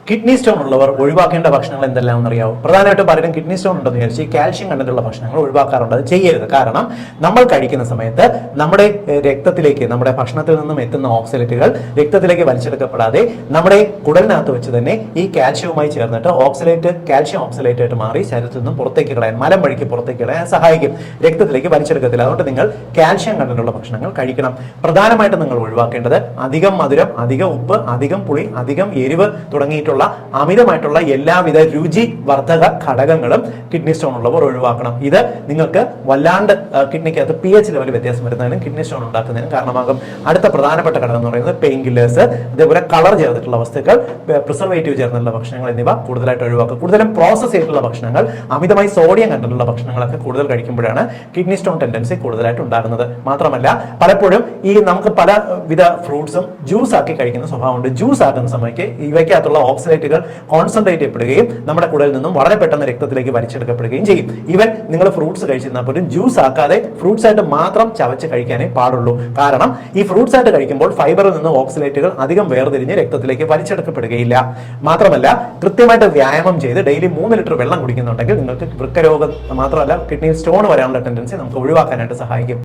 Kidney stone ഉള്ളവർ ഒഴിവാക്കേണ്ട ഭക്ഷണങ്ങൾ എന്തെല്ലാം അറിയാവും? പ്രധാനമായിട്ടും പലരും കിഡ്നി സ്റ്റോൺ ഉണ്ടെന്ന് വിചാരിച്ച് കാൽഷ്യം കണ്ടന്റുള്ള ഭക്ഷണങ്ങൾ ഒഴിവാക്കാറുണ്ട്. അത് ചെയ്യരുത്. കാരണം നമ്മൾ കഴിക്കുന്ന സമയത്ത് നമ്മുടെ രക്തത്തിലേക്ക്, നമ്മുടെ ഭക്ഷണത്തിൽ നിന്നും എത്തുന്ന ഓക്സലേറ്റുകൾ രക്തത്തിലേക്ക് വലിച്ചെടുക്കപ്പെടാതെ നമ്മുടെ കുടലിനകത്ത് വെച്ച് തന്നെ ഈ കാൽഷ്യവുമായി ചേർന്നിട്ട് കാൽഷ്യം ഓക്സലേറ്റ് ആയിട്ട് മാറി ശരീരത്തിൽ നിന്നും പുറത്തേക്ക് കളയാൻ, മലം വഴിക്ക് പുറത്തേക്ക് കളയാൻ സഹായിക്കും. രക്തത്തിലേക്ക് വലിച്ചെടുക്കത്തില്ല. അതുകൊണ്ട് നിങ്ങൾ കാൽഷ്യം കണ്ടന്റുള്ള ഭക്ഷണങ്ങൾ കഴിക്കണം. പ്രധാനമായിട്ടും നിങ്ങൾ ഒഴിവാക്കേണ്ടത് അധികം മധുരം, അധികം ഉപ്പ്, അധികം പുളി, അധികം എരിവ് തുടങ്ങിയിട്ടുള്ള അമിതമായിട്ടുള്ള എല്ലാവിധ രുചി വർദ്ധക ഘടകങ്ങളും കിഡ്നി സ്റ്റോൺ ഉള്ളവർ ഒഴിവാക്കണം. ഇത് നിങ്ങൾക്ക് വല്ലാണ്ട് കിഡ്നിക്കകത്ത് pH ലെവൽ വ്യത്യാസം വരുന്നതിനും കിഡ്നി സ്റ്റോൺ ഉണ്ടാക്കുന്നതിനും കാരണമാകും. അടുത്ത പ്രധാനപ്പെട്ട ഘടകം എന്ന് പറയുന്നത് പെയിൻ കില്ലേഴ്സ്, അതേപോലെ കളർ ചേർത്തിട്ടുള്ള വസ്തുക്കൾ, പ്രിസർവേറ്റീവ് ചേർന്നിട്ടുള്ള ഭക്ഷണങ്ങൾ എന്നിവ കൂടുതലായിട്ട് ഒഴിവാക്കുക. കൂടുതലും പ്രോസസ് ചെയ്തിട്ടുള്ള ഭക്ഷണങ്ങൾ, അമിതമായി സോഡിയം കണ്ടന്റുള്ള ഭക്ഷണങ്ങളൊക്കെ കൂടുതൽ കഴിക്കുമ്പോഴാണ് കിഡ്നി സ്റ്റോൺ ടെൻഡൻസി കൂടുതലായിട്ട് ഉണ്ടാകുന്നത്. മാത്രമല്ല പലപ്പോഴും ഈ നമുക്ക് പലവിധ ഫ്രൂട്ട്സും ജ്യൂസ് ആക്കി കഴിക്കുന്ന സ്വഭാവമുണ്ട്. ജ്യൂസ് ആക്കുന്ന സമയത്ത് ഇവയ്ക്കകത്തുള്ള ഓക്സലേറ്റുകൾ കോൺസെൻട്രേറ്റ് ചെയ്യപ്പെടുകയും നമ്മുടെ കുടലിൽ നിന്നും വളരെ പെട്ടെന്ന് രക്തത്തിലേക്ക് വലിച്ചെടുക്കപ്പെടുകയും ചെയ്യും. ഈവൻ നിങ്ങൾ ഫ്രൂട്ട്സ് കഴിച്ചിരുന്നാൽ പോലും ജ്യൂസ് ആക്കാതെ ഫ്രൂട്ട്സ് ആയിട്ട് മാത്രം ചവച്ച് കഴിക്കാനേ പാടുള്ളൂ. കാരണം ഈ ഫ്രൂട്ട്സ് ആയിട്ട് കഴിക്കുമ്പോൾ ഫൈബറിൽ നിന്ന് ഓക്സലേറ്റുകൾ അധികം വേർതിരിഞ്ഞ് രക്തത്തിലേക്ക് വലിച്ചെടുക്കപ്പെടുകയില്ല. മാത്രമല്ല കൃത്യമായിട്ട് വ്യായാമം ചെയ്ത് ഡെയിലി 3 ലിറ്റർ വെള്ളം കുടിക്കുന്നുണ്ടെങ്കിൽ നിങ്ങൾക്ക് വൃക്കരോഗം മാത്രമല്ല കിഡ്നി സ്റ്റോൺ വരാനുള്ള ടെൻഡൻസി നമുക്ക് ഒഴിവാക്കാനായിട്ട് സഹായിക്കും.